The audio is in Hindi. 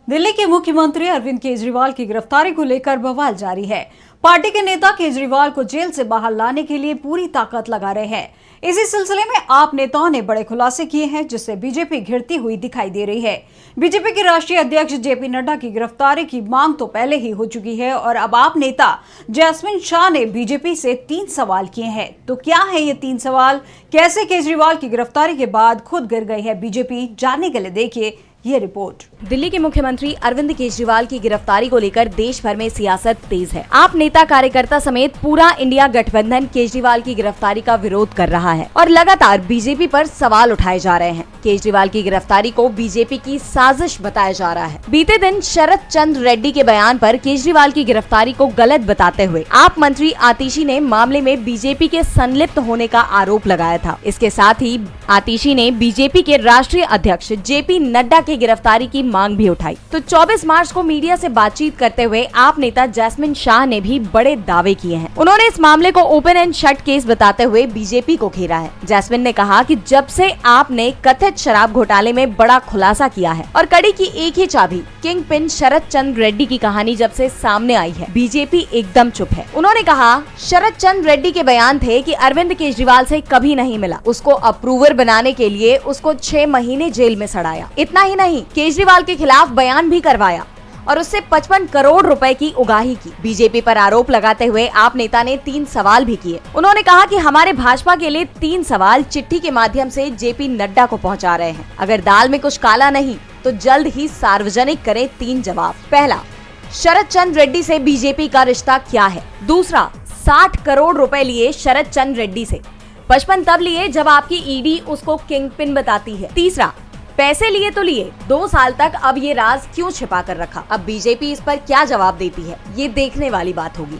दिल्ली के मुख्यमंत्री अरविंद केजरीवाल की गिरफ्तारी को लेकर बवाल जारी है। पार्टी के नेता केजरीवाल को जेल से बाहर लाने के लिए पूरी ताकत लगा रहे हैं। इसी सिलसिले में आप नेताओं ने बड़े खुलासे किए हैं, जिससे बीजेपी घिरती हुई दिखाई दे रही है। बीजेपी के राष्ट्रीय अध्यक्ष जेपी नड्डा की गिरफ्तारी की मांग तो पहले ही हो चुकी है और अब आप नेता जैस्मिन शाह ने बीजेपी से 3 सवाल किए हैं। तो क्या है ये 3 सवाल? कैसे केजरीवाल की गिरफ्तारी के बाद खुद गिर गई है बीजेपी? जानने के लिए देखिए ये रिपोर्ट। दिल्ली के मुख्यमंत्री अरविंद केजरीवाल की गिरफ्तारी को लेकर देश भर में सियासत तेज है। आप नेता कार्यकर्ता समेत पूरा इंडिया गठबंधन केजरीवाल की गिरफ्तारी का विरोध कर रहा है और लगातार बीजेपी पर सवाल उठाए जा रहे हैं। केजरीवाल की गिरफ्तारी को बीजेपी की साजिश बताया जा रहा है। बीते दिन शरद चंद्र रेड्डी के बयान पर केजरीवाल की गिरफ्तारी को गलत बताते हुए आप मंत्री आतिशी ने मामले में बीजेपी के संलिप्त होने का आरोप लगाया था। इसके साथ ही आतिशी ने बीजेपी के राष्ट्रीय अध्यक्ष जेपी नड्डा की गिरफ्तारी की मांग भी उठाई। तो 24 मार्च को मीडिया से बातचीत करते हुए आप नेता जैस्मिन शाह ने भी बड़े दावे किए हैं। उन्होंने इस मामले को ओपन एंड शट केस बताते हुए बीजेपी को घेरा है। जैस्मिन ने कहा कि जब से आपने कथित शराब घोटाले में बड़ा खुलासा किया है और कड़ी की एक ही चाबी किंग पिन शरद चंद्र रेड्डी की कहानी जब से सामने आई है, बीजेपी एकदम चुप है। उन्होंने कहा, शरद चंद्र रेड्डी के बयान थे कि अरविंद केजरीवाल से कभी नहीं मिला, उसको अप्रूवर बनाने के लिए उसको 6 महीने जेल में सड़ाया। इतना ही नहीं, केजरीवाल के खिलाफ बयान भी करवाया और उससे 55 करोड़ रुपए की उगाही की। बीजेपी पर आरोप लगाते हुए आप नेता ने 3 सवाल भी किए। उन्होंने कहा कि हमारे भाजपा के लिए 3 सवाल चिट्ठी के माध्यम से जेपी नड्डा को पहुंचा रहे हैं। अगर दाल में कुछ काला नहीं तो जल्द ही सार्वजनिक करें 3 जवाब। पहला, शरद चंद्र रेड्डी से बीजेपी का रिश्ता क्या है? दूसरा, 60 करोड़ रुपए लिए शरद चंद्र रेड्डी से, 55 तब लिए जब आपकी ईडी उसको किंग पिन बताती है। तीसरा, पैसे लिए तो लिए, 2 साल तक अब ये राज क्यों छिपा कर रखा? अब बीजेपी इस पर क्या जवाब देती है, ये देखने वाली बात होगी।